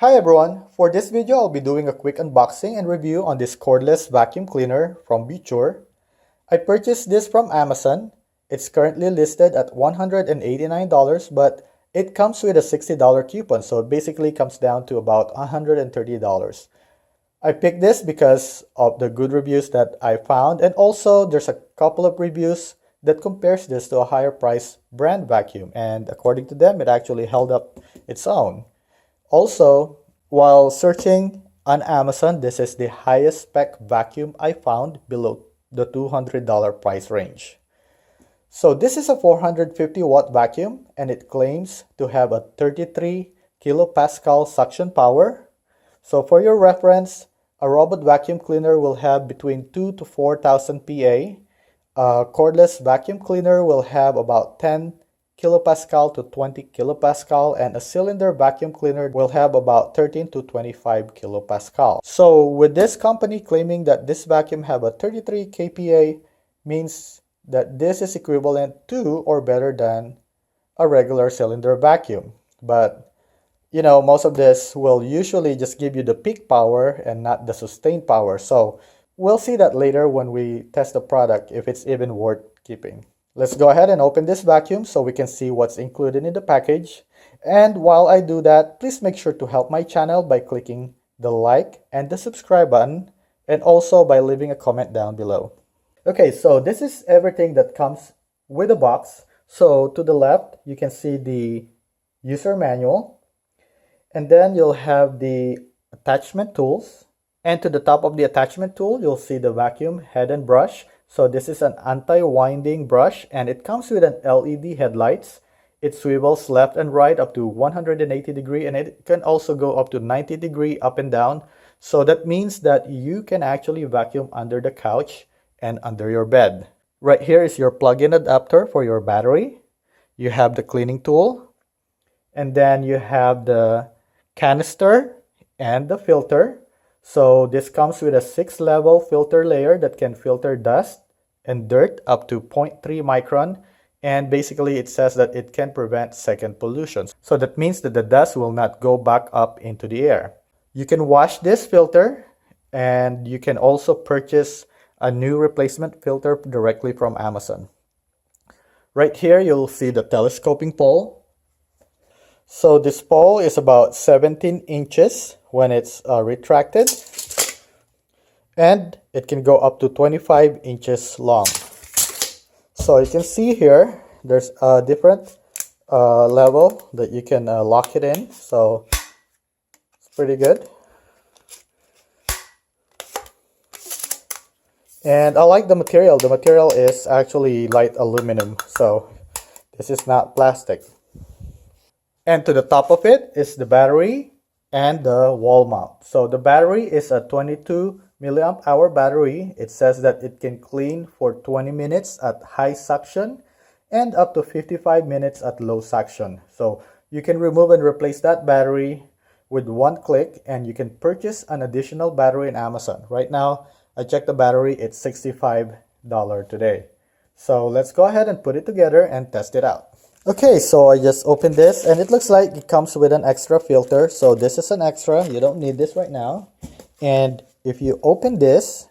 Hi everyone, for this video I'll be doing a quick unboxing and review on this cordless vacuum cleaner from Buture. I purchased this from Amazon. It's currently listed at $189, but it comes with a $60 coupon, so it basically comes down to about $130. I picked this because of the good reviews that I found, and also there's a couple of reviews that compares this to a higher price brand vacuum, and according to them it actually held up its own. Also, while searching on Amazon, this is the highest spec vacuum I found below the $200 price range. So this is a 450 watt vacuum and it claims to have a 33 kilopascal suction power. So for your reference, a robot vacuum cleaner will have between 2 to 4,000 PA. A cordless vacuum cleaner will have about 10 kilopascal to 20 kilopascal, and a cylinder vacuum cleaner will have about 13 to 25 kilopascal. So with this company claiming that this vacuum have a 33 kPa means that this is equivalent to or better than a regular cylinder vacuum. But you know, most of this will usually just give you the peak power and not the sustained power. So we'll see that later when we test the product if it's even worth keeping. Let's go ahead and open this vacuum so we can see what's included in the package. And while I do that, please make sure to help my channel by clicking the like and the subscribe button, and also by leaving a comment down below. Okay, so this is everything that comes with the box. So to the left, you can see the user manual, and then you'll have the attachment tools. And to the top of the attachment tool, you'll see the vacuum head and brush. So this is an anti-winding brush and it comes with an LED headlights. It swivels left and right up to 180 degree, and it can also go up to 90 degree up and down. So that means that you can actually vacuum under the couch and under your bed. Right here is your plug-in adapter for your battery. You have the cleaning tool, and then you have the canister and the filter. So this comes with a 6-level filter layer that can filter dust and dirt up to 0.3 micron. And basically it says that it can prevent second pollution. So that means that the dust will not go back up into the air. You can wash this filter, and you can also purchase a new replacement filter directly from Amazon. Right here you'll see the telescoping pole. So this pole is about 17 inches when it's retracted, and it can go up to 25 inches long. So you can see here there's a different level that you can lock it in, so it's pretty good. And I like the material. The material is actually light aluminum, so this is not plastic. And to the top of it is the battery and the wall mount. So the battery is a 22 milliamp hour battery. It says that it can clean for 20 minutes at high suction and up to 55 minutes at low suction. So you can remove and replace that battery with one click, and you can purchase an additional battery in Amazon. Right now, I checked the battery, it's $65 today. So let's go ahead and put it together and test it out. Okay, so I just opened this and it looks like it comes with an extra filter. So this is an extra, you don't need this right now. And if you open this,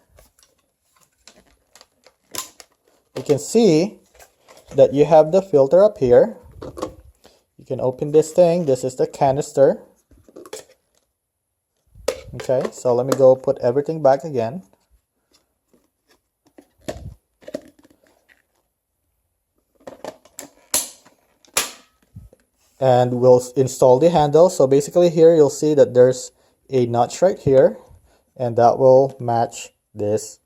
you can see that you have the filter up here. You can open this thing, this is the canister. Okay, so let me go put everything back again. And we'll install the handle. So basically here you'll see that there's a notch right here, and that will match this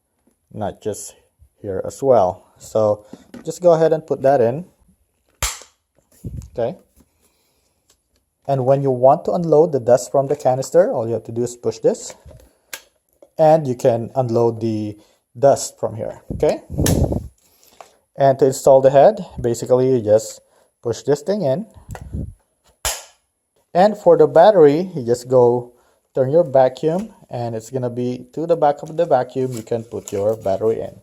notch just here as well. So just go ahead and put that in. Okay. And when you want to unload the dust from the canister, all you have to do is push this, and you can unload the dust from here. Okay. And to install the head, basically you just push this thing in. And for the battery, you just go turn your vacuum, and it's gonna be to the back of the vacuum. You can put your battery in.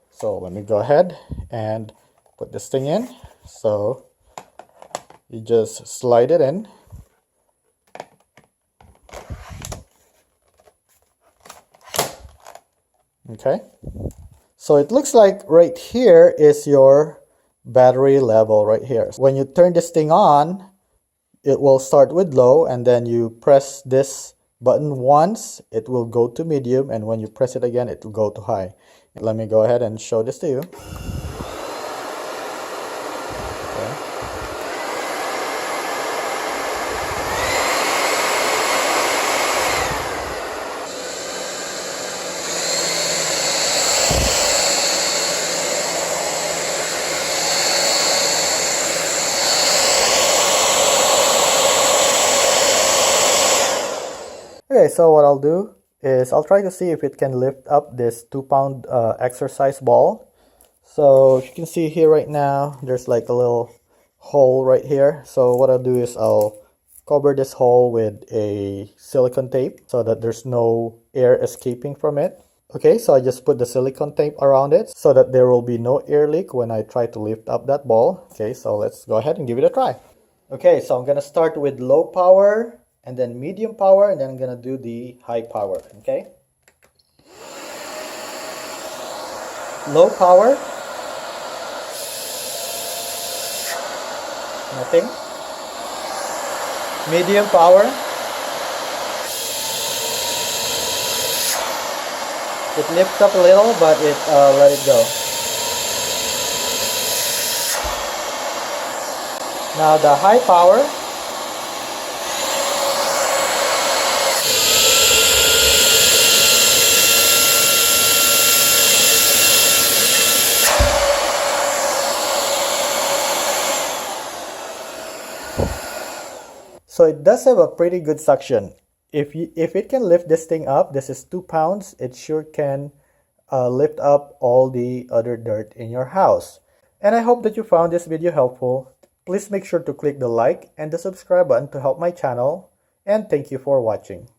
So let me go ahead and put this thing in. So you just slide it in, Okay, so it looks like right here is your battery level right here. When you turn this thing on, it will start with low, and then you press this button once, it will go to medium, and when you press it again, it will go to high. Let me go ahead and show this to you. Okay. Okay, so what I'll do is I'll try to see if it can lift up this 2-pound exercise ball. So you can see here right now, there's like a little hole right here. So what I'll do is I'll cover this hole with a silicone tape so that there's no air escaping from it. Okay, so I just put the silicone tape around it so that there will be no air leak when I try to lift up that ball. Okay, so let's go ahead and give it a try. Okay, so I'm gonna start with low power, and then medium power, and then I'm gonna do the high power. Okay, low power, nothing. Medium power, it lifts up a little, but it let it go. Now the high power, so it does have a pretty good suction. If it can lift this thing up, this is 2 pounds, it sure can lift up all the other dirt in your house. And I hope that you found this video helpful. Please make sure to click the like and the subscribe button to help my channel. And thank you for watching.